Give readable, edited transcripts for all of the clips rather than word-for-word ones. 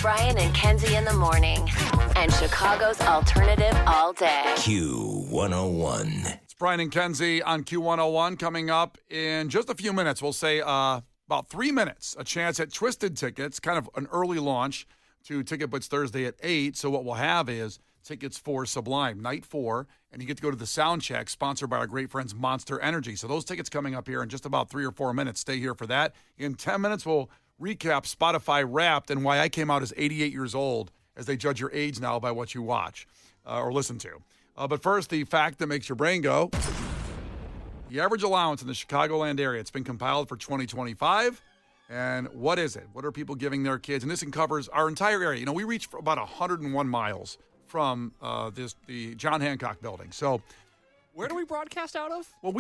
Brian and Kenzie in the morning. And Chicago's alternative all day. Q101. It's Brian and Kenzie on Q101 coming up in just a few minutes. We'll say about 3 minutes. A chance at Twisted tickets, kind of an early launch to Ticket Blitz Thursday at 8. So what we'll have is tickets for Sublime, Night 4, and you get to go to the sound check, sponsored by our great friends Monster Energy. So those tickets coming up here in just about 3 or 4 minutes. Stay here for that. In 10 minutes, we'll recap Spotify Wrapped and why I came out as 88 years old, as they judge your age now by what you watch or listen to. But first, the fact that makes your brain go. The average allowance in the Chicagoland area, it's been compiled for 2025. And what is it? What are people giving their kids? And this covers our entire area. You know, we reach for about 101 miles from the John Hancock building. So where do we broadcast out of? Well,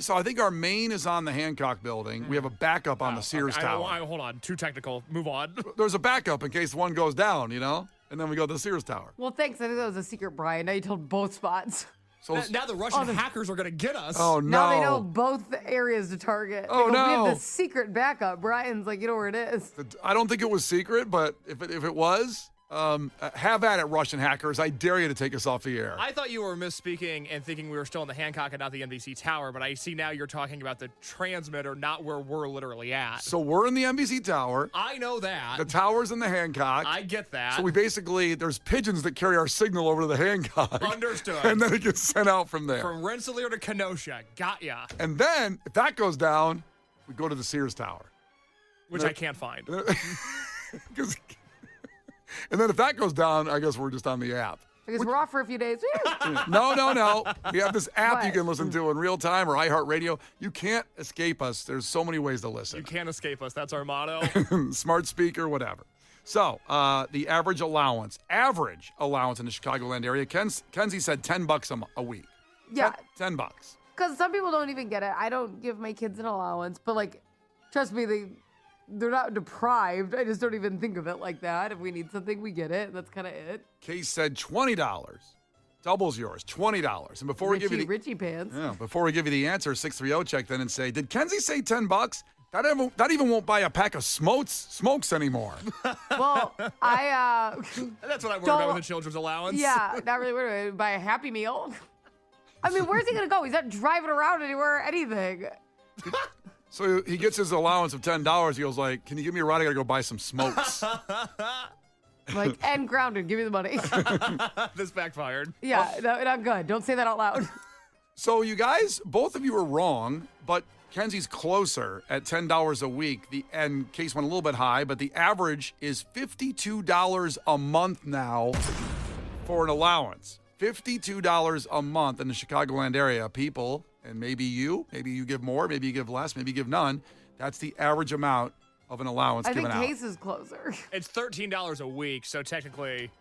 so I think our main is on the Hancock building. We have a backup on the Sears Tower. Hold on. Too technical. Move on. There's a backup in case one goes down, you know? And then we go to the Sears Tower. Well, thanks. I think that was a secret, Brian. Now you told both spots. So now the Russian hackers are going to get us. Oh, no. Now they know both areas to target. Oh, no. We have the secret backup. Brian's like, you know where it is. I don't think it was secret, but if it was, have at it, Russian hackers. I dare you to take us off the air. I thought you were misspeaking and thinking we were still in the Hancock and not the NBC Tower, but I see now you're talking about the transmitter, not where we're literally at. So we're in the NBC Tower. I know that. The tower's in the Hancock. I get that. So there's pigeons that carry our signal over to the Hancock. Understood. And then it gets sent out from there. From Rensselaer to Kenosha. Got ya. And then, if that goes down, we go to the Sears Tower. Which I can't find. And then if that goes down, I guess we're just on the app. Because we're off for a few days. No. We have this app you can listen to in real time, or iHeartRadio. You can't escape us. There's so many ways to listen. You can't escape us. That's our motto. Smart speaker, whatever. So the average allowance in the Chicagoland area, Kenzie said $10 a week. Yeah. $10. Because some people don't even get it. I don't give my kids an allowance, but trust me, they're not deprived. I just don't even think of it like that. If we need something, we get it. That's kind of it. Case said $20. Doubles yours, $20. And before we give you the Richie pants. Yeah, before we give you the answer, 630 check then and say, did Kenzie say $10? That even won't buy a pack of smokes anymore. Well, that's what I worry about with the children's allowance. Yeah, not really worried about it. Buy a Happy Meal. I mean, where's he going to go? He's not driving around anywhere, anything. So he gets his allowance of $10. He goes like, can you give me a ride? I got to go buy some smokes. And grounded. Give me the money. This backfired. Yeah, no, not good. Don't say that out loud. So you guys, both of you are wrong, but Kenzie's closer at $10 a week. And Case went a little bit high, but the average is $52 a month now for an allowance. $52 a month in the Chicagoland area. People, and maybe you give more, maybe you give less, maybe you give none. That's the average amount of an allowance given out. I think Case is closer. It's $13 a week, so technically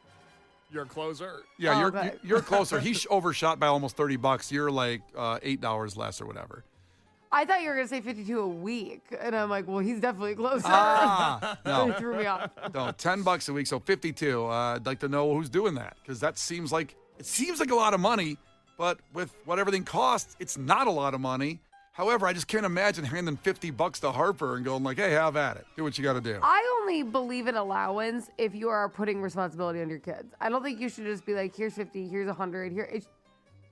you're closer. Yeah, you're closer. He overshot by almost $30. You're like $8 less or whatever. I thought you were going to say 52 a week. And I'm like, well, he's definitely closer. No. It threw me off. No, $10 a week, so 52. I'd like to know who's doing that, because that seems like a lot of money, but with what everything costs, it's not a lot of money. However, I just can't imagine handing $50 to Harper and going like, hey, have at it. Do what you got to do. I only believe in allowance if you are putting responsibility on your kids. I don't think you should just be like, here's 50, here's 100, here.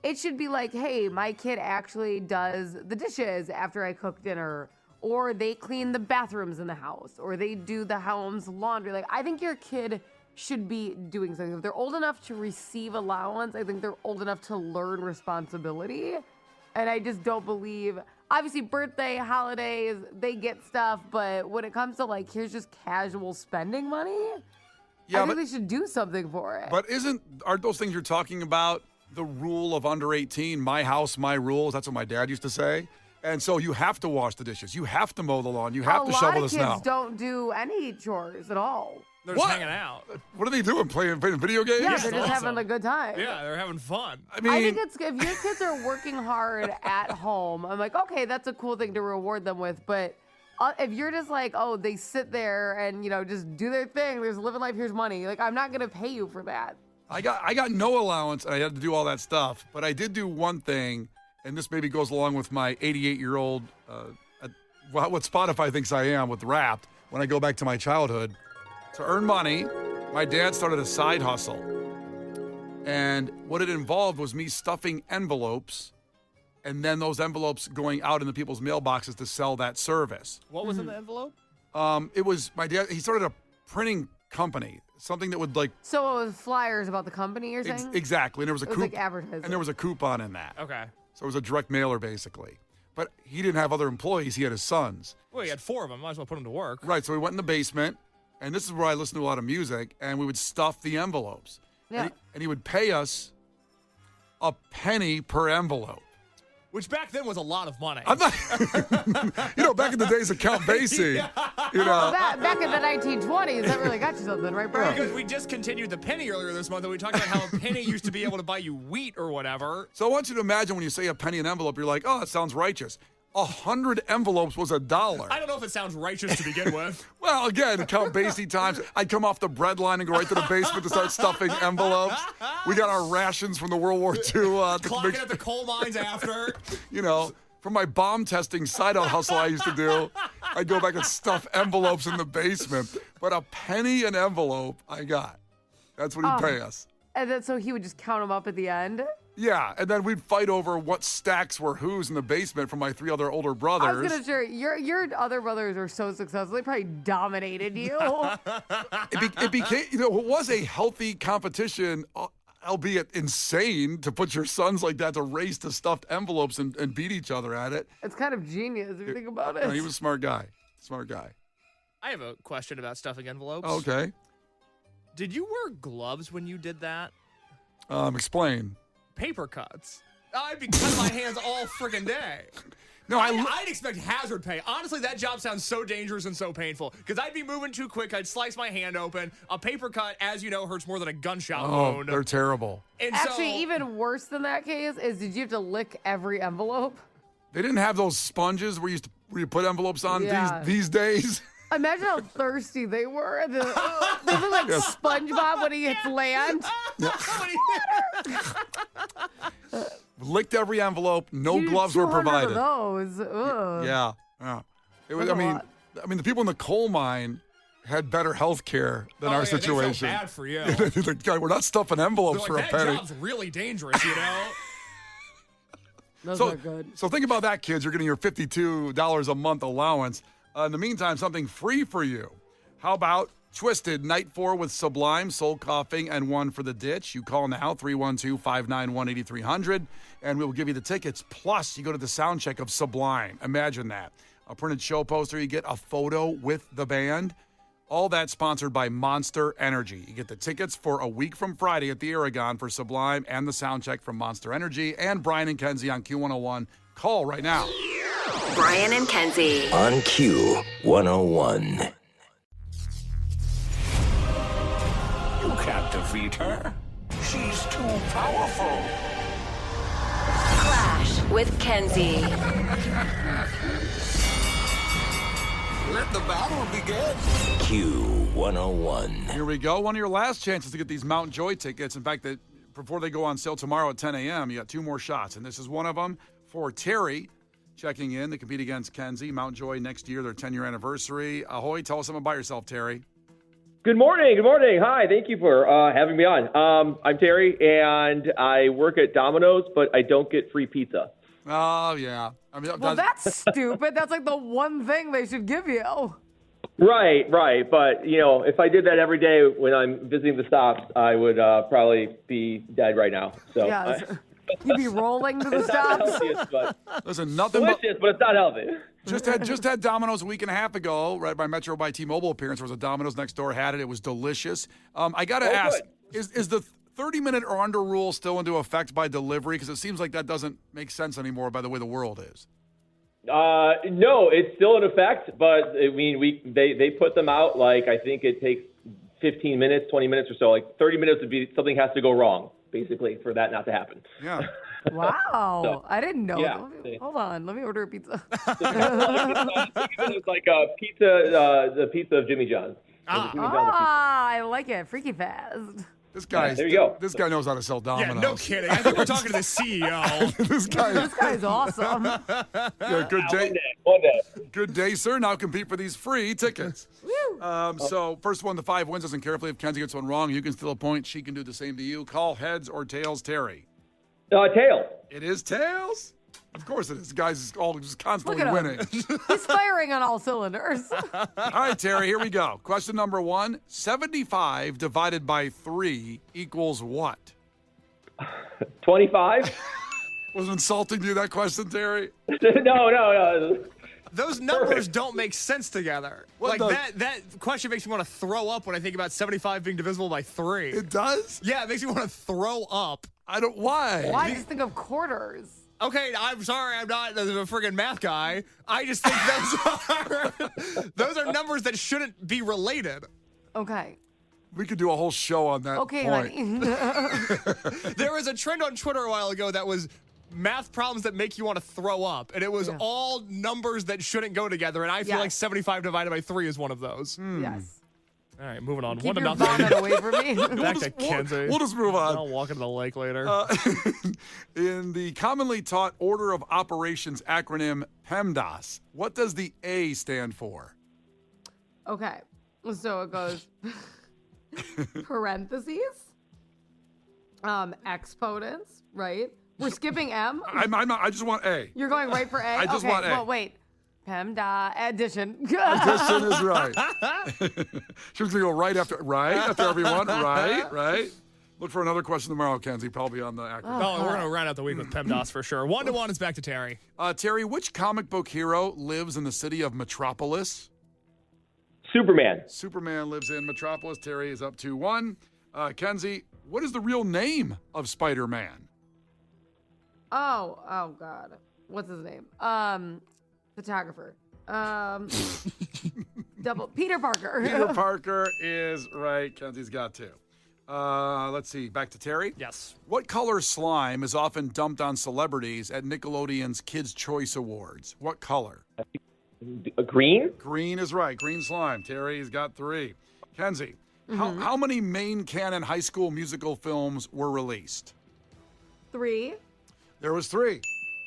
It should be like, hey, my kid actually does the dishes after I cook dinner, or they clean the bathrooms in the house, or they do the home's laundry. Like, I think your kid should be doing something. If they're old enough to receive allowance, I think they're old enough to learn responsibility. And I just don't believe, obviously birthday, holidays, they get stuff, but when it comes to like, here's just casual spending money, I think they should do something for it. But aren't those things you're talking about the rule of under 18, my house, my rules? That's what my dad used to say. And so you have to wash the dishes. You have to mow the lawn. You have to shovel the snow. A lot of kids don't do any chores at all. They're just hanging out. What are they doing? Playing video games? Yeah, they're just having a good time. Yeah, they're having fun. I mean, I think if your kids are working hard at home, I'm like, okay, that's a cool thing to reward them with. But if you're just like, oh, they sit there and, just do their thing, there's living life, here's money. Like, I'm not going to pay you for that. I got no allowance, and I had to do all that stuff. But I did do one thing, and this maybe goes along with my 88-year-old, what Spotify thinks I am with Wrapped. When I go back to my childhood, to earn money, my dad started a side hustle. And what it involved was me stuffing envelopes and then those envelopes going out into people's mailboxes to sell that service. What was in the envelope? It was my dad. He started a printing company, something that would like. So it was flyers about the company, you're saying? Exactly. And there was a It was like advertising. and there was a coupon in that. Okay. So it was a direct mailer, basically. But he didn't have other employees. He had his sons. Well, he had 4 of them. Might as well put them to work. Right. So we went in the basement, and this is where I listened to a lot of music, and we would stuff the envelopes. Yeah. And he would pay us a penny per envelope. Which back then was a lot of money. I'm not, back in the days of Count Basie, Back in the 1920s, that really got you something, right, bro? Because we just continued the penny earlier this month, and we talked about how a penny used to be able to buy you wheat or whatever. So I want you to imagine when you say a penny an envelope, you're like, oh, that sounds righteous. 100 envelopes was $1. I don't know if it sounds righteous to begin with. Well, again, Count Basie times, I'd come off the bread line and go right to the basement to start stuffing envelopes. We got our rations from the World War II. Clocking at the coal mines after. From my bomb testing side out hustle I used to do, I'd go back and stuff envelopes in the basement. But a penny an envelope I got. That's what he'd pay us. And then so he would just count them up at the end? Yeah, and then we'd fight over what stacks were whose in the basement from my 3 other older brothers. I was going to say, your other brothers are so successful, they probably dominated you. It became, it was a healthy competition, albeit insane, to put your sons like that to race to stuffed envelopes and beat each other at it. It's kind of genius if you think about it. No, he was a smart guy. I have a question about stuffing envelopes. Okay. Did you wear gloves when you did that? Explain. Paper cuts. I'd be cutting my hands all freaking day. No, I'd expect hazard pay. Honestly, that job sounds so dangerous and so painful because I'd be moving too quick. I'd slice my hand open. A paper cut, as you know, hurts more than a gunshot wound. They're terrible. And Actually, even worse than that case is, did you have to lick every envelope? They didn't have those sponges where you put envelopes on these days. Imagine how thirsty they were. They look like SpongeBob when he hits land. Licked every envelope. No You gloves were 200 provided. of those. Ugh. Yeah. It was. That's a lot. I mean, the people in the coal mine had better health care than our situation. They felt bad for you. Like, God, we're not stuffing envelopes for a that penny. job's really dangerous, you know? Those are good. So think about that, kids. You're getting your $52 a month allowance. In the meantime, something free for you. How about Twisted Night 4 with Sublime, Soul Coughing, and One for the Ditch? You call now, 312-591-8300, and we will give you the tickets. Plus, you go to the sound check of Sublime. Imagine that. A printed show poster. You get a photo with the band. All that sponsored by Monster Energy. You get the tickets for a week from Friday at the Aragon for Sublime and the sound check from Monster Energy and Brian and Kenzie on Q101. Call right now. Brian and Kenzie. On Q101. You can't defeat her. She's too powerful. Klash with Kenzie. Let the battle begin. Q101. Here we go. One of your last chances to get these Mount Joy tickets. In fact, before they go on sale tomorrow at 10 a.m., you got 2 more shots. And this is one of them for Terry checking in to compete against Kenzie. Mount Joy next year, their 10-year anniversary. Ahoy, tell us something about yourself, Terry. Good morning. Hi, thank you for having me on. I'm Terry, and I work at Domino's, but I don't get free pizza. Oh, yeah. I mean, Well, that's stupid. That's like the one thing they should give you. Right. But, if I did that every day when I'm visiting the stops, I would probably be dead right now. So Yeah, you'd be rolling to the it's not stops. healthiest, but Listen, nothing but... delicious, but it's not healthy. Just had Domino's a week and a half ago, right by Metro by T-Mobile appearance. There was a Domino's next door, had it. It was delicious. I got to ask, is the 30-minute or under rule still into effect by delivery? Because it seems like that doesn't make sense anymore by the way the world is. No, it's still in effect, but I mean, they put them out like I think it takes 15 minutes, 20 minutes or so. Like 30 minutes would be something has to go wrong, basically, for that not to happen. Yeah. Wow. So, I didn't know. yeah. Hold on. Let me order a pizza. It's like a pizza, the pizza of Jimmy John's. I like it. Freaky fast. This guy, there you go. This guy knows how to sell Domino's. Yeah, no kidding. I think we're talking to the CEO. This guy's awesome. Yeah, good day. One day. Good day, sir. Now compete for these free tickets. Woo. So first one, the 5 wins. Doesn't care if Kenzie gets one wrong. You can steal a point. She can do the same to you. Call heads or tails, Terry. Tails. It is tails. Of course it is. Guys is all just constantly Look at winning. He's firing on all cylinders. All right, Terry, here we go. Question number 1. 75 divided by 3 equals what? 25. Was it insulting to you, that question, Terry? No. Those numbers don't make sense together. What that question makes me want to throw up when I think about 75 being divisible by 3. It does? Yeah, it makes me want to throw up. I don't. Why? Why? Just think of quarters. Okay, I'm sorry, I'm not a friggin' math guy. I just think those are numbers that shouldn't be related. Okay. We could do a whole show on that Okay, point. honey. There was a trend on Twitter a while ago that was math problems that make you want to throw up, and it was all numbers that shouldn't go together, and I feel like 75 divided by 3 is one Yes. of those. All right, moving on. Keep 1 your to nothing. vomit away from me. Back to Kenzie. We'll just move on. I'll walk into the lake later. In the commonly taught Order of Operations acronym PEMDAS, what does the A stand for? Okay. So it goes parentheses, exponents, right? We're skipping M. I just want A. You're going right for A? I just okay, want A. Well, wait. PEMDA addition. Addition is right. She was going to go right after everyone. Right. Look for another question tomorrow, Kenzie, probably on the acronym. Oh, we're going to round out the week with PEMDAS for sure. 1 to 1 is back to Terry. Terry, which comic book hero lives in the city of Metropolis? Superman. Superman lives in Metropolis. Terry is up 2-1. Kenzie, what is the real name of Spider-Man? Oh God. What's his name? Photographer. Peter Parker. Peter Parker is right. Kenzie's got 2. Let's see. Back to Terry. Yes. What color slime is often dumped on celebrities at Nickelodeon's Kids' Choice Awards? What color? Green. Green is right. Green slime. Terry's got 3. Kenzie, how many main canon High School Musical films were released? 3. There was 3.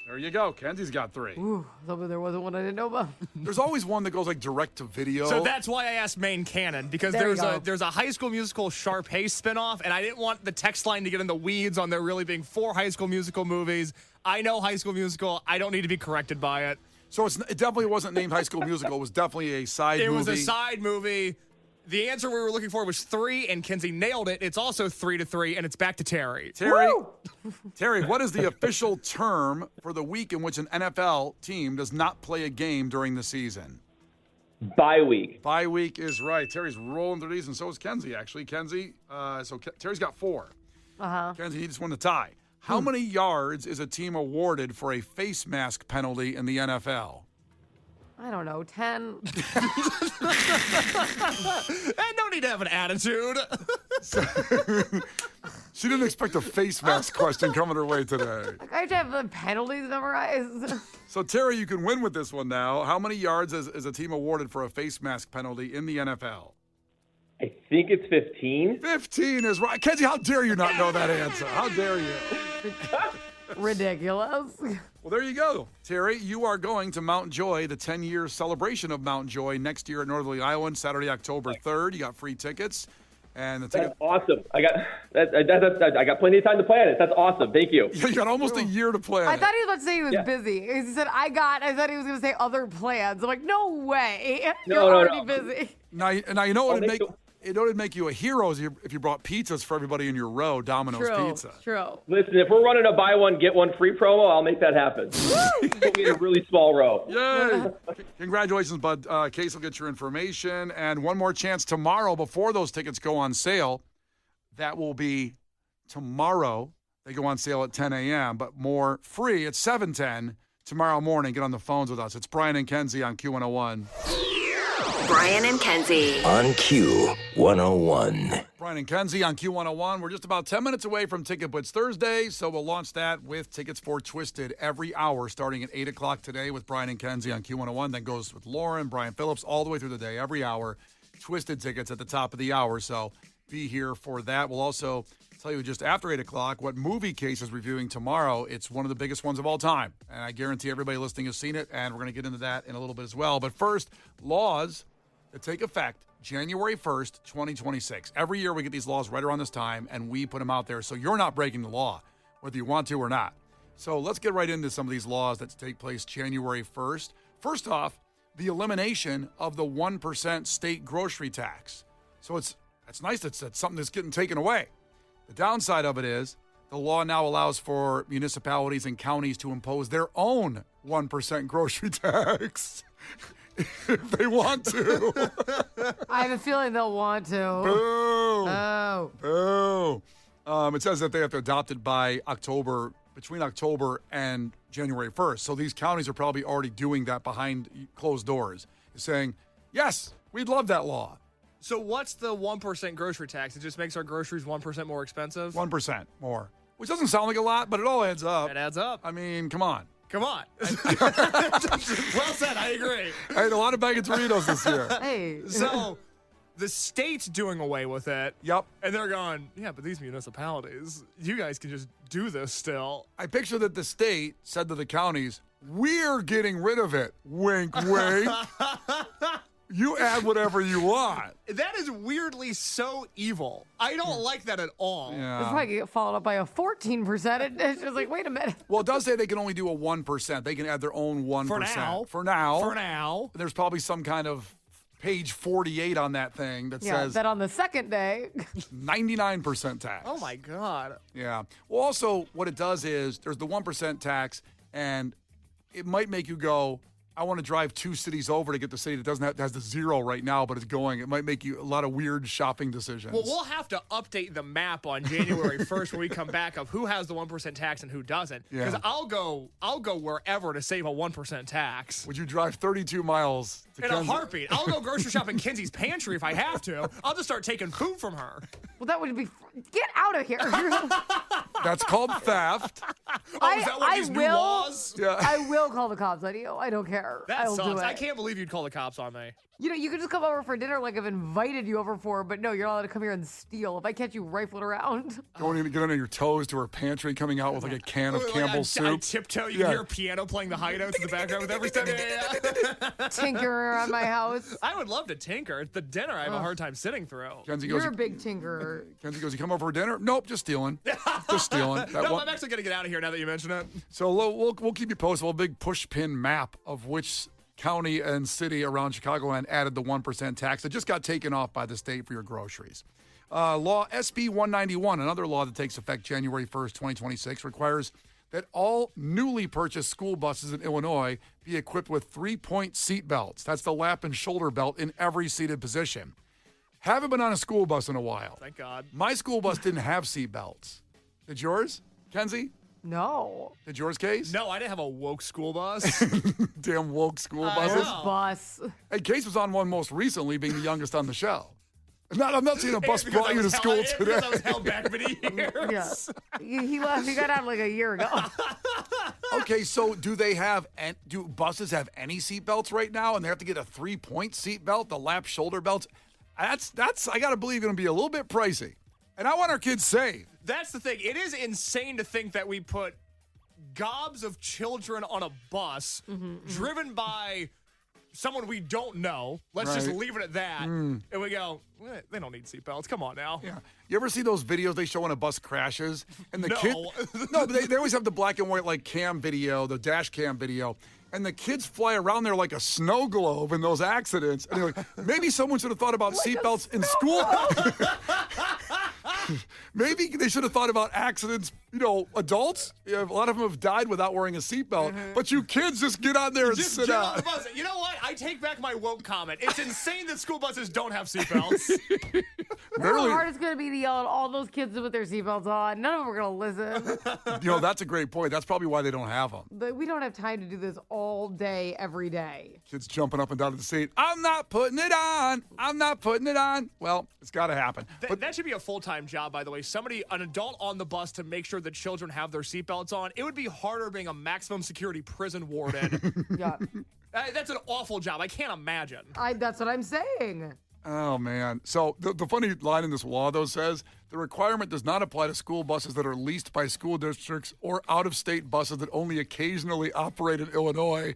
There you go. Kenzie's got 3. Ooh, there wasn't one I didn't know about. There's always one that goes like direct to video. So that's why I asked main canon, because There you go. there's a High School Musical Sharpay spinoff, and I didn't want the text line to get in the weeds on there really being 4 High School Musical movies. I know High School Musical. I don't need to be corrected by it. So it definitely wasn't named High School Musical. It was definitely a side movie. It was a side movie. The answer we were looking for was 3, and Kenzie nailed it. It's also 3 to 3, and it's back to Terry. Terry, what is the official term for the week in which an NFL team does not play a game during the season? Bye week. Bye week is right. Terry's rolling through these, and so is Kenzie, actually. Kenzie, Terry's got 4. Kenzie needs one to tie. How many yards is a team awarded for a face mask penalty in the NFL? I don't know, 10. And no need to have an attitude. She didn't expect a face mask question coming her way today. I have to have the penalties memorized. So, Terry, you can win with this one now. How many yards is a team awarded for a face mask penalty in the NFL? I think it's 15. 15 is right. Kenzie, how dare you not know that answer? How dare you? Ridiculous. Well, there you go. Terry, you are going to Mount Joy, the 10-year celebration of Mount Joy next year at Northerly Iowa, Saturday, October 3rd. You got free tickets. And the ticket. That's awesome. I got plenty of time to plan it. That's awesome. Thank you. You got almost a year to plan I it. thought he was about to say he was busy. He said, I thought he was going to say other plans. I'm like, no way. You're already busy. Now you know what would make you a hero is if you brought pizzas for everybody in your row, Domino's Pizza. True. Listen, if we're running a buy one, get one free promo, I'll make that happen. Put me in a really small row. Yay! Congratulations, bud. Case will get your information. And one more chance tomorrow before those tickets go on sale. That will be tomorrow. They go on sale at 10 a.m., but more free at 7:10 tomorrow morning. Get on the phones with us. It's Brian and Kenzie on Q101. Brian and Kenzie. On Q101. Brian and Kenzie on Q101. We're just about 10 minutes away from Ticket Blitz Thursday, so we'll launch that with tickets for Twisted every hour starting at 8 o'clock today with Brian and Kenzie on Q101. Then goes with Lauren, Brian Phillips, all the way through the day, every hour. Twisted tickets at the top of the hour, so be here for that. We'll also tell you just after 8 o'clock what movie Case is reviewing tomorrow. It's one of the biggest ones of all time, and I guarantee everybody listening has seen it, and we're going to get into that in a little bit as well. But first, laws that take effect January 1st, 2026. Every year we get these laws right around this time, and we put them out there so you're not breaking the law, whether you want to or not. So let's get right into some of these laws that take place January 1st. First off, the elimination of the 1% state grocery tax. So it's nice that it's something that's getting taken away. The downside of it is the law now allows for municipalities and counties to impose their own 1% grocery tax if they want to. I have a feeling they'll want to. Boo! Oh. Boo! It says that they have to adopt it by between October and January 1st. So these counties are probably already doing that behind closed doors, saying, yes, we'd love that law. So what's the 1% grocery tax? It just makes our groceries 1% more expensive? 1% more, which doesn't sound like a lot, but it all adds up. It adds up. I mean, come on. Come on. Well said. I agree. I ate a lot of bag of Doritos this year. Hey. So the state's doing away with it. Yep. And they're going, yeah, but these municipalities, you guys can just do this still. I picture that the state said to the counties, we're getting rid of it. Wink, wink. You add whatever you want. That is weirdly so evil. I don't like that at all. Yeah. This might get followed up by a 14%. It's just like, wait a minute. Well, it does say they can only do a 1%. They can add their own 1%. For now. For now. There's probably some kind of page 48 on that thing that says that on the second day. 99% tax. Oh, my God. Yeah. Well, also, what it does is there's the 1% tax, and it might make you go, I want to drive 2 cities over to get the city that has the 0 right now, but it's going. It might make you a lot of weird shopping decisions. Well, we'll have to update the map on January 1st when we come back of who has the 1% tax and who doesn't. Because I'll go wherever to save a 1% tax. Would you drive 32 miles to In Kenzie? a heartbeat. I'll go grocery shop in Kenzie's pantry if I have to. I'll just start taking food from her. Well, that would be. Get out of here. That's called theft. Oh, is that one of these new laws? Yeah. I will call the cops on you. I don't care. That I'll sucks. do it. I can't believe you'd call the cops on me. You know, you could just come over for dinner like I've invited you over for, but no, you're not allowed to come here and steal. If I catch you rifling around. Going to get under your toes to her pantry, coming out with like a can of Campbell's I soup. tiptoe. You can hear a piano playing the hideouts in the background with every step. Tinker around my house. I would love to tinker. It's the dinner I have a hard time sitting through. Kenzie goes, You're a big tinkerer. Kenzie goes, you come over for dinner? Nope, just stealing. Just stealing. No, I'm actually going to get out of here now that you mention it. So we'll keep you posted. We'll have a big push pin map of which county and city around Chicagoland added the 1% tax. It just got taken off by the state for your groceries. Law SB 191, another law that takes effect January 1st, 2026, requires that all newly purchased school buses in Illinois be equipped with 3-point seat belts. That's the lap and shoulder belt in every seated position. Haven't been on a school bus in a while. Thank God. My school bus didn't have seat belts. Did yours, Kenzie? No. Did yours, Case? No, I didn't have a woke school bus. Damn woke school I buses. know. Bus. Hey, Case was on one most recently, being the youngest on the show. I'm not saying a bus Because brought I you to was school held- today. Because I was held back many years. Yeah. He left. He got out like a year ago. Okay, so do buses have any seat belts right now, and they have to get a 3-point seat belt, the lap shoulder belts? That's I gotta believe going to be a little bit pricey, and I want our kids safe. That's the thing. It is insane to think that we put gobs of children on a bus driven by someone we don't know. Let's just Right. leave it at that. And we go, they don't need seatbelts. Come on now. Yeah. You ever see those videos they show when a bus crashes and the No. kid? No, but they always have the black and white like cam video, the dash cam video. And the kids fly around there like a snow globe in those accidents. And you're like, maybe someone should have thought about seatbelts in school. Maybe they should have thought about accidents, adults. A lot of them have died without wearing a seatbelt. But you kids just get on there and Just sit get on down. the bus. You know what? I take back my woke comment. It's insane that school buses don't have seatbelts. How hard it's going to be to yell at all those kids with their seatbelts on. None of them are going to listen. That's a great point. That's probably why they don't have them. But we don't have time to do this all day, every day. Kids jumping up and down to the seat. I'm not putting it on. I'm not putting it on. Well, it's got to happen. But That should be a full-time job, by the way. An adult on the bus to make sure that children have their seatbelts on. It would be harder being a maximum security prison warden. Yeah. That's an awful job. I can't imagine. That's what I'm saying. Oh, man. So the funny line in this law, though, says the requirement does not apply to school buses that are leased by school districts or out-of-state buses that only occasionally operate in Illinois.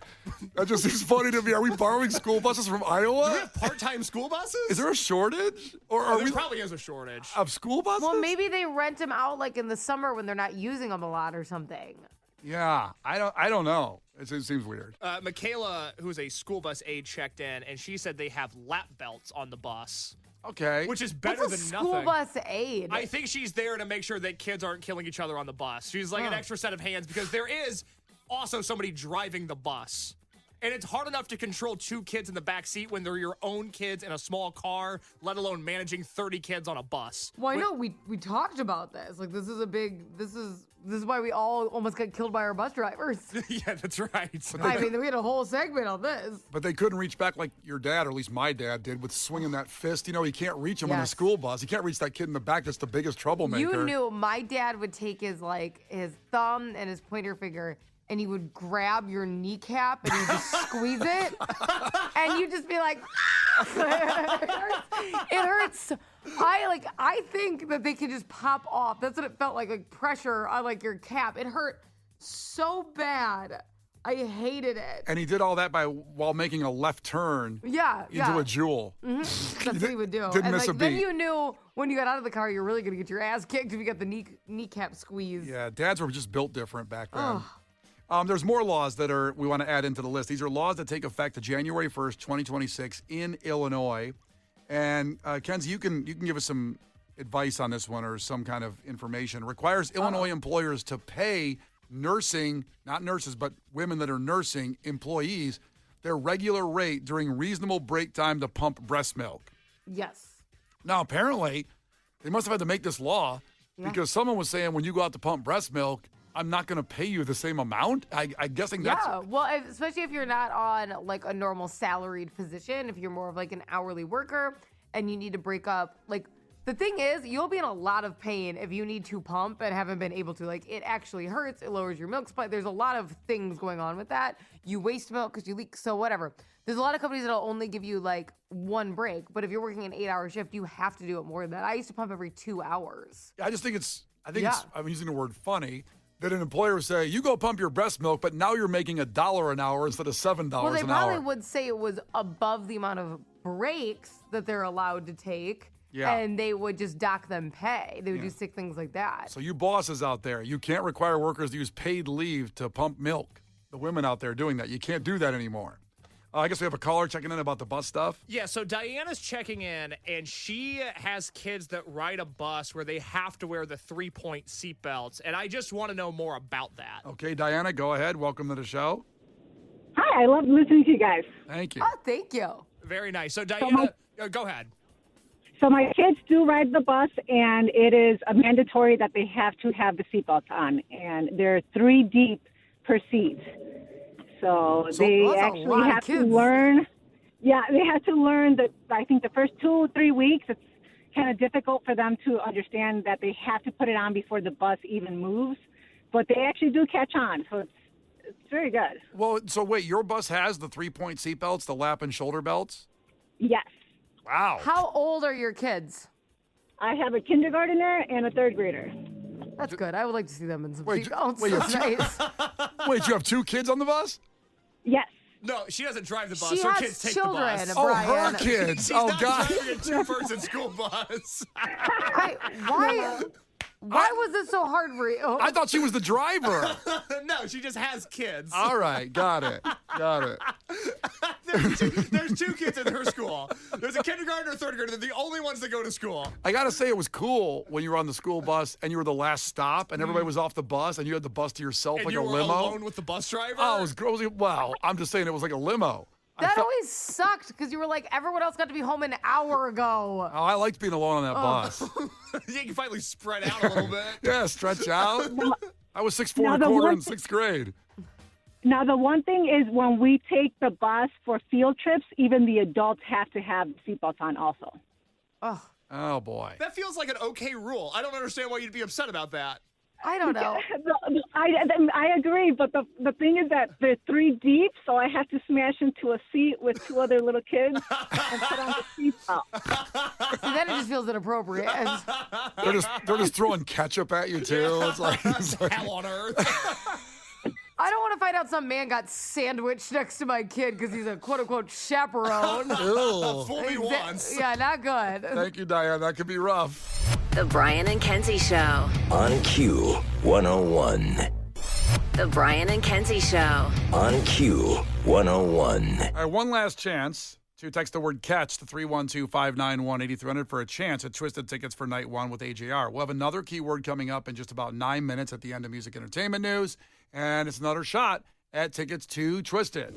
That just seems funny to me. Are we borrowing school buses from Iowa? Do we have part-time school buses? Is there a shortage? Or are there we probably is a shortage. of school buses? Well, maybe they rent them out like in the summer when they're not using them a lot or something. Yeah, I don't know. It seems weird. Michaela, who's a school bus aide, checked in, and she said they have lap belts on the bus, Okay. which is better What's a than school nothing. bus aid? I think she's there to make sure that kids aren't killing each other on the bus. She's like an extra set of hands because there is also somebody driving the bus. And it's hard enough to control 2 kids in the back seat when they're your own kids in a small car, let alone managing 30 kids on a bus. Well, I know we talked about this. Like, this is why we all almost got killed by our bus drivers. Yeah, that's right. I mean, we had a whole segment on this. But they couldn't reach back like your dad, or at least my dad did, with swinging that fist. You know, he can't reach him on a Yes. school bus. He can't reach that kid in the back. That's the biggest troublemaker. You knew my dad would take his thumb and his pointer finger, and he would grab your kneecap and you just squeeze it, and you just be like, it hurts. I think that they can just pop off. That's what it felt like pressure on like your cap. It hurt so bad. I hated it. And he did all that while making a left turn into a jewel. That's what he would do. Didn't and miss a then beat. you knew when you got out of the car, you're really going to get your ass kicked if you got the kneecap squeeze. Yeah, dads were just built different back then. There's more laws that we want to add into the list. These are laws that take effect to January 1st, 2026 in Illinois. And Kenzie, you can give us some advice on this one or some kind of information. Requires Illinois employers to pay nursing, not nurses, but women that are nursing employees, their regular rate during reasonable break time to pump breast milk. Yes. Now, apparently, they must have had to make this law because someone was saying when you go out to pump breast milk, I'm not going to pay you the same amount. I'm guessing that's... Yeah, well, especially if you're not on like a normal salaried position, if you're more of like an hourly worker and you need to break up, like the thing is, you'll be in a lot of pain if you need to pump and haven't been able to. Like, it actually hurts. It lowers your milk supply. There's a lot of things going on with that. You waste milk because you leak, so whatever. There's a lot of companies that'll only give you like one break, but if you're working an 8-hour shift, you have to do it more than that. I used to pump every 2 hours. I just think it's, I'm using the word funny, that an employer would say, you go pump your breast milk, but now you're making $1 an hour instead of $7 an hour. Well, they probably would say it was above the amount of breaks that they're allowed to take. Yeah. And they would just dock them pay. They would do sick things like that. So you bosses out there, you can't require workers to use paid leave to pump milk. The women out there doing that, you can't do that anymore. I guess we have a caller checking in about the bus stuff. Yeah, so Diana's checking in, and she has kids that ride a bus where they have to wear the 3-point seatbelts, and I just want to know more about that. Okay, Diana, go ahead. Welcome to the show. Hi, I love listening to you guys. Thank you. Oh, thank you. Very nice. So Diana, go ahead. So my kids do ride the bus, and it is a mandatory that they have to have the seatbelts on, and they're 3 deep per seat. So they that's a actually lot of have to kids. learn. Yeah, they have to learn that. I think the first 2 or 3 weeks, it's kind of difficult for them to understand that they have to put it on before the bus even moves. But they actually do catch on, so it's very good. Well, so wait, your bus has the 3-point seatbelts, the lap and shoulder belts? Yes. Wow. How old are your kids? I have a kindergartner and a 3rd grader. That's good. I would like to see them in some Wait, seatbelts. wait, That's nice. Wait, you have 2 kids on the bus? Yes. No, she doesn't drive the bus. She Her has kids take children, the bus. Oh, Brian. her kids. She's Oh, not God. driving a 2-person school bus. Why was this so hard for you? I thought she was the driver. No, she just has kids. All right, got it. There's 2 kids in her school. There's a kindergartner and a 3rd grader. They're the only ones that go to school. I got to say, it was cool when you were on the school bus and you were the last stop and everybody was off the bus and you had the bus to yourself And like you a were limo. alone with the bus driver? Oh, it was gross. Well, I'm just saying it was like a limo. That always sucked because you were like, everyone else got to be home an hour ago. Oh, I liked being alone on that bus. You can finally spread out a little bit. Yeah, stretch out. I was 6'4" Now, and a the quarter one in 6th grade. Now, the one thing is when we take the bus for field trips, even the adults have to have seatbelts on also. Oh, boy. That feels like an okay rule. I don't understand why you'd be upset about that. I don't know. I agree, but the thing is that they're 3 deep, so I have to smash into a seat with 2 other little kids and put on the seatbelt. See, then it just feels inappropriate. They're just throwing ketchup at you too. It's like Hell on earth. I don't want to find out some man got sandwiched next to my kid because he's a quote-unquote chaperone. Ew. Fool me once. Yeah, not good. Thank you, Diane. That could be rough. The Brian and Kenzie Show. On Q101. The Brian and Kenzie Show. On Q101. All right, one last chance to text the word catch to 312-591-8300 for a chance at Twisted tickets for night 1 with AJR. We'll have another keyword coming up in just about 9 minutes at the end of Music Entertainment News. And it's another shot at tickets to Twisted.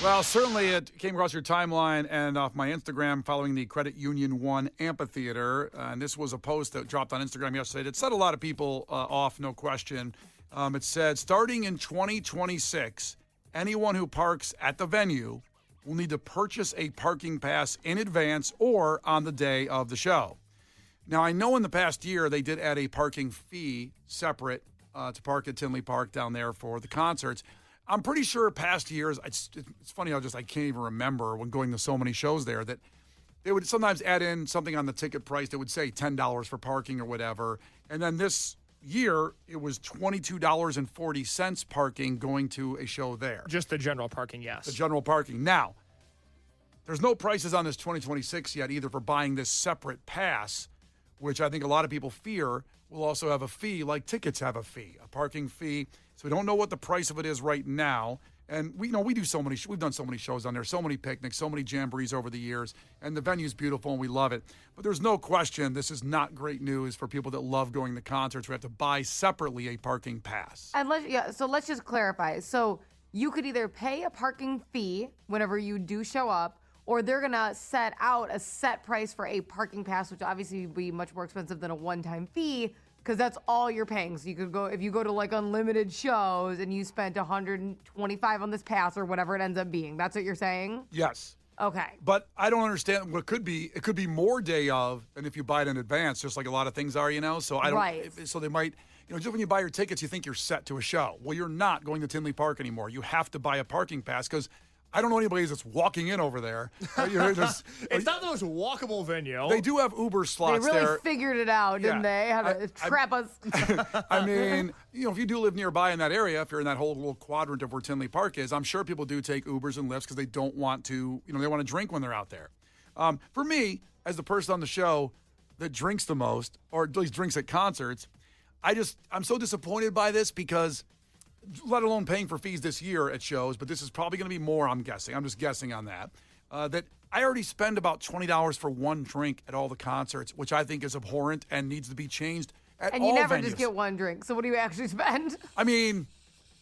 Well, certainly it came across your timeline and off my Instagram following the Credit Union 1 amphitheater. And this was a post that dropped on Instagram yesterday that set a lot of people off, no question. It said, starting in 2026, anyone who parks at the venue will need to purchase a parking pass in advance or on the day of the show. Now, I know in the past year they did add a parking fee separate to park at Tinley Park down there for the concerts. I'm pretty sure past years, it's funny how I can't even remember when going to so many shows there that they would sometimes add in something on the ticket price that would say $10 for parking or whatever. And then this year, it was $22.40 parking going to a show there. Just the general parking, yes. The general parking. Now, there's no prices on this 2026 yet either for buying this separate pass, which I think a lot of people fear will also have a fee, like tickets have a fee, a parking fee. So we don't know what the price of it is right now. And we've done so many shows on there, so many picnics, so many jamborees over the years, and the venue's beautiful and we love it. But there's no question this is not great news for people that love going to concerts. We have to buy separately a parking pass. And so let's just clarify. So you could either pay a parking fee whenever you do show up, or they're going to set out a set price for a parking pass, which obviously would be much more expensive than a one-time fee because that's all you're paying. So you could go, if you go to like unlimited shows and you spent $125 on this pass or whatever it ends up being. That's what you're saying? Yes. Okay. But I don't understand what could be. It could be more day of than if you buy it in advance, just like a lot of things are, So I don't. Right. So they might, just when you buy your tickets, you think you're set to a show. Well, you're not going to Tinley Park anymore. You have to buy a parking pass because I don't know anybody that's walking in over there. It's not the most walkable venue. They do have Uber slots They really there. figured it out, didn't they? How to trap us. I mean, if you do live nearby in that area, if you're in that whole little quadrant of where Tinley Park is, I'm sure people do take Ubers and Lyfts because they don't want to, they want to drink when they're out there. For me, as the person on the show that drinks the most, or at least drinks at concerts, I'm so disappointed by this because let alone paying for fees this year at shows, but this is probably going to be more, I'm guessing. I'm just guessing on that. That I already spend about $20 for one drink at all the concerts, which I think is abhorrent and needs to be changed at all venues. And you never just get one drink. So what do you actually spend? I mean,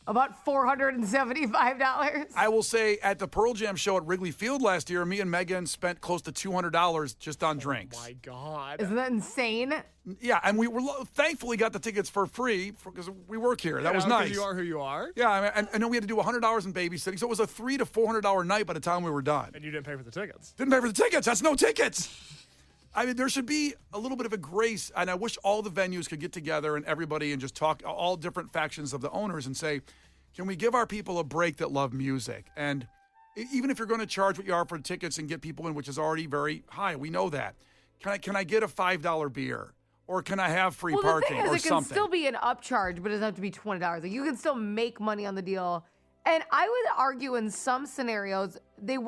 about $475. I will say at the Pearl Jam show at Wrigley Field last year, me and Megan spent close to $200 just on drinks. Oh my God. Isn't that insane? Yeah, and we thankfully got the tickets for free because we work here. That was nice. You are who you are. Yeah, and then we had to do $100 in babysitting, so it was a $300 to $400 night by the time we were done. And you didn't pay for the tickets. Didn't pay for the tickets. That's no tickets. I mean, there should be a little bit of a grace, and I wish all the venues could get together and everybody and just talk, all different factions of the owners, and say, can we give our people a break that love music? And even if you're going to charge what you are for tickets and get people in, which is already very high, we know that. Can I get a $5 beer? Or can I have free parking or the thing is, it can something? still be an upcharge, but it doesn't have to be $20. Like, you can still make money on the deal. And I would argue in some scenarios, they'd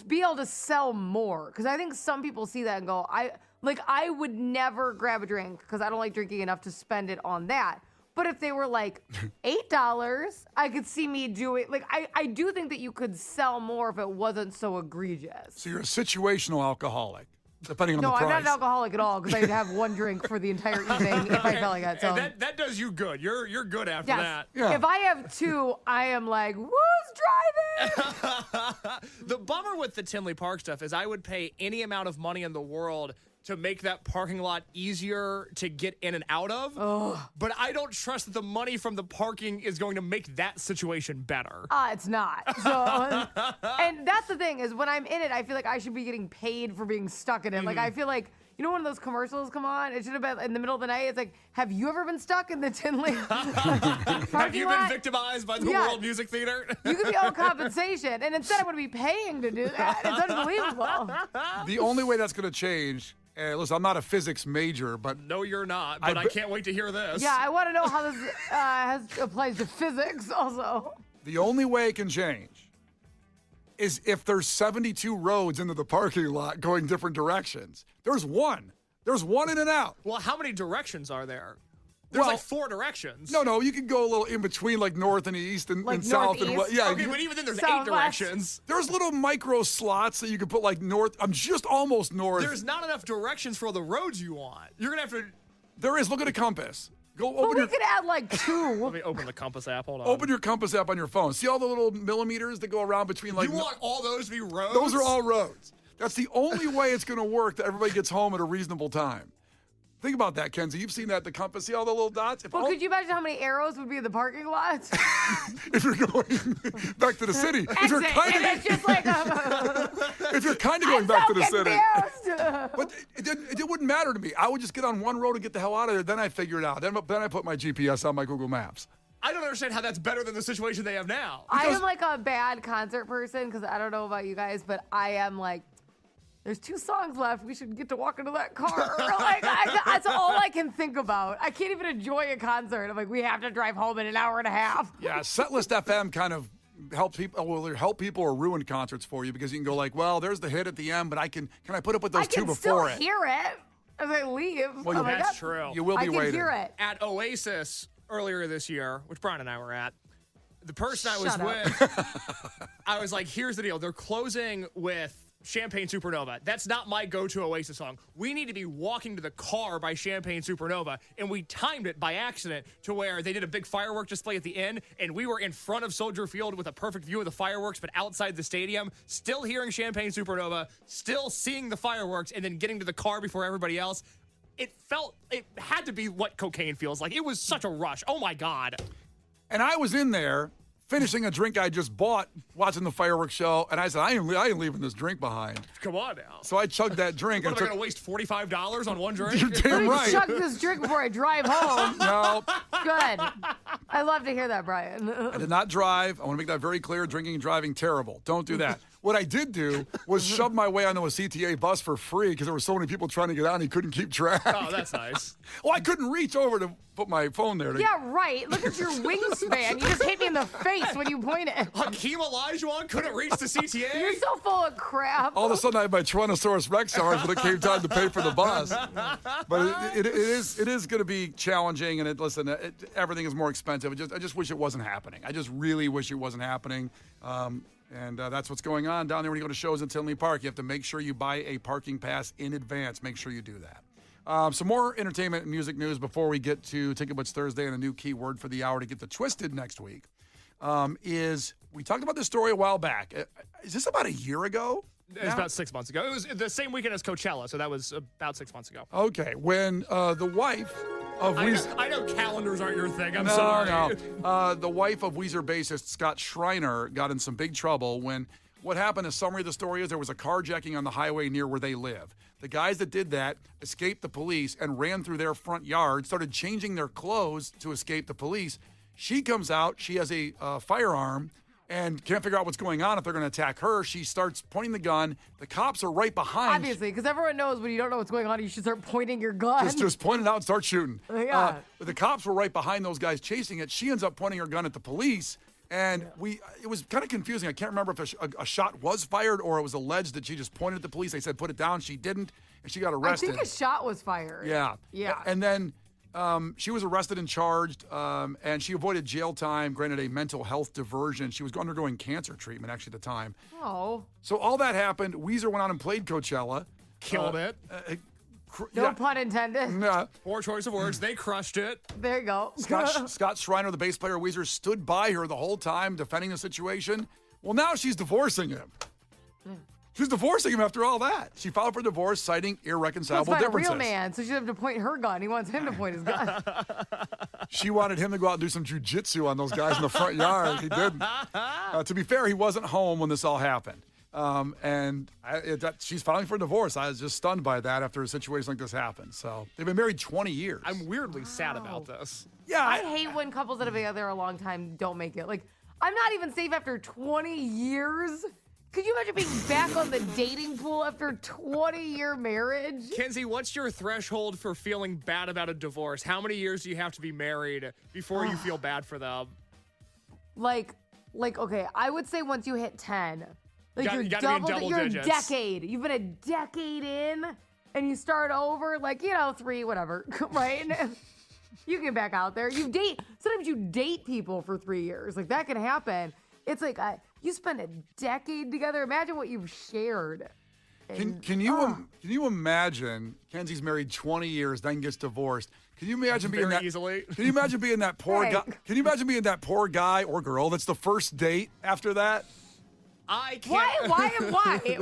be able to sell more. Because I think some people see that and go, I would never grab a drink because I don't like drinking enough to spend it on that. But if they were like $8, I could see me doing, I do think that you could sell more if it wasn't so egregious. So you're a situational alcoholic, depending on the price. No, I'm not an alcoholic at all because I'd have one drink for the entire evening if I felt like that. So And that does you good. You're good after that. Yeah. If I have two, I am like, who's driving? The bummer with the Tinley Park stuff is I would pay any amount of money in the world to make that parking lot easier to get in and out of. But I don't trust that the money from the parking is going to make that situation better. It's not. So, and that's that's the thing is when I'm in it, I feel like I should be getting paid for being stuck in it. Like I feel like when those commercials come on, it should have been in the middle of the night. It's like, have you ever been stuck in the Tinley? Have you been victimized by the World Music Theater? You could be owed compensation, and instead I'm going to be paying to do that. It's unbelievable. The only way that's going to change. Listen, I'm not a physics major, but no, you're not. But I can't wait to hear this. Yeah, I want to know how this applies to physics. Also, the only way it can change is if there's 72 roads into the parking lot going different directions. There's one in and out. Well, how many directions are there? There's like 4 directions. No, you can go a little in between, like north and east and, like south and west. Yeah, okay, but even then there's Southwest. 8 directions. There's little micro slots that you can put like north. I'm just almost north. There's not enough directions for all the roads you want. You're gonna have to. There is. Look at a compass. Go but open we your. could add like 2. Let me open the compass app. Hold on. Open your compass app on your phone. See all the little millimeters that go around between like. You want all those to be roads? Those are all roads. That's the only way it's going to work that everybody gets home at a reasonable time. Think about that, Kenzie. You've seen that, the compass. See all the little dots? Could you imagine how many arrows would be in the parking lot? If you're going back to the city. If you're kind of going back to the city. But it wouldn't matter to me. I would just get on one road and get the hell out of there. Then I figure it out. Then I put my GPS on my Google Maps. I don't understand how that's better than the situation they have now. I am like a bad concert person because I don't know about you guys, but I am like, there's 2 songs left. We should get to walk into that car. Like, that's all I can think about. I can't even enjoy a concert. I'm like, we have to drive home in an hour and a half. Yeah, Setlist FM kind of helps people. Will either help people or ruin concerts for you because you can go like, well, there's the hit at the end, but can I put up with those 2 before it? I can still hear it as I leave. Well, that's true. You will be waiting. I can hear it. At Oasis earlier this year, which Brian and I were at, the person I was with, I was like, here's the deal. They're closing with Champagne Supernova. That's not my go-to Oasis song. We need to be walking to the car by Champagne Supernova, and we timed it by accident to where they did a big firework display at the end, and we were in front of Soldier Field with a perfect view of the fireworks, but outside the stadium, still hearing Champagne Supernova, still seeing the fireworks, and then getting to the car before everybody else. It had to be what cocaine feels like. It was such a rush. Oh my God. And I was in there finishing a drink I just bought, watching the fireworks show, and I said, I ain't leaving this drink behind. Come on now. So I chugged that drink. What, am I going to waste $45 on one drink? You're damn right. Chug this drink before I drive home. No. Good. I love to hear that, Brian. I did not drive. I want to make that very clear. Drinking and driving, terrible. Don't do that. What I did do was shove my way onto a CTA bus for free because there were so many people trying to get on, he couldn't keep track. Oh, that's nice. Well, I couldn't reach over to put my phone there. Yeah, right. Look at your wingspan. You just hit me in the face when you pointed. Hakeem Olajuwon couldn't reach the CTA? You're so full of crap. All of a sudden, I had my Tyrannosaurus Rex arms when it came time to pay for the bus. But it is going to be challenging, and everything is more expensive. I just wish it wasn't happening. I just really wish it wasn't happening. And that's what's going on down there when you go to shows in Tinley Park. You have to make sure you buy a parking pass in advance. Make sure you do that. Some more entertainment and music news before we get to Ticket Blitz Thursday and a new keyword for the hour to get the Twisted next week. Is we talked about this story a while back. Is this about a year ago? It was about 6 months ago. It was the same weekend as Coachella, so that was about 6 months ago. Okay, when the wife of Weezer... I know calendars aren't your thing. I'm sorry. No. The wife of Weezer bassist Scott Schreiner got in some big trouble when... What happened, a summary of the story is there was a carjacking on the highway near where they live. The guys that did that escaped the police and ran through their front yard, started changing their clothes to escape the police. She comes out. She has a firearm and can't figure out what's going on if they're going to attack her. She starts pointing the gun. The cops are right behind. Obviously, because everyone knows when you don't know what's going on, you should start pointing your gun. Just point it out and start shooting. Yeah. But the cops were right behind those guys chasing it. She ends up pointing her gun at the police. And it was kind of confusing. I can't remember if a shot was fired or it was alleged that she just pointed at the police. They said, put it down. She didn't. And she got arrested. I think a shot was fired. Yeah. Yeah. And then she was arrested and charged, and she avoided jail time, granted a mental health diversion. She was undergoing cancer treatment, actually, at the time. Oh. So all that happened. Weezer went on and played Coachella. Killed it. No pun intended. Poor choice of words. They crushed it. There you go. Scott Schreiner, the bass player of Weezer, stood by her the whole time, defending the situation. Well, now she's divorcing him. She's divorcing him after all that. She filed for divorce, citing irreconcilable differences. A real man, so she doesn't have to point her gun. He wants him to point his gun. She wanted him to go out and do some jujitsu on those guys in the front yard. He didn't. To be fair, he wasn't home when this all happened. She's filing for divorce. I was just stunned by that after a situation like this happened. So they've been married 20 years. I'm weirdly sad about this. Yeah. I hate when couples that have been together a long time don't make it. Like, I'm not even safe after 20 years. Could you imagine being back on the dating pool after 20-year marriage? Kenzie, what's your threshold for feeling bad about a divorce? How many years do you have to be married before you feel bad for them? Like, okay, I would say once you hit 10, like You gotta be in double digits. a decade. You've been a decade in, and you start over, 3, whatever, right? You get back out there. Sometimes you date people for 3 years. Like, that can happen. It's like, you spend a decade together. Imagine what you've shared. Can you imagine Kenzie's married 20 years, then gets divorced? Can you imagine being Very easily. Can you imagine being that poor Right. guy? Can you imagine being that poor guy or girl that's the first date after that? I can't.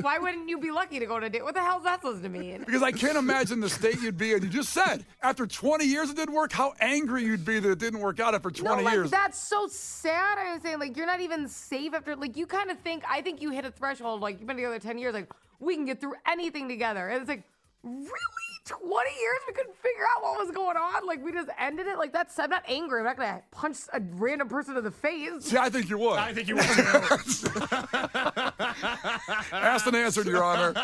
Why wouldn't you be lucky to go on a date? What the hell is that supposed to mean? Because I can't imagine the state you'd be in. You just said after 20 years it didn't work. How angry you'd be that it didn't work out after 20 years. That's so sad. I was saying, you're not even safe after, you kind of think, I think you hit a threshold, you've been together 10 years, we can get through anything together. And it's like, really? 20 years we couldn't figure out what was going on? We just ended it? I'm not angry. I'm not going to punch a random person in the face. See, I think you would. I think you would too. Asked and answered, Your Honor.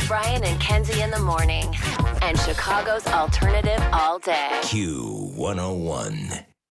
Brian and Kenzie in the morning. And Chicago's alternative all day. Q101.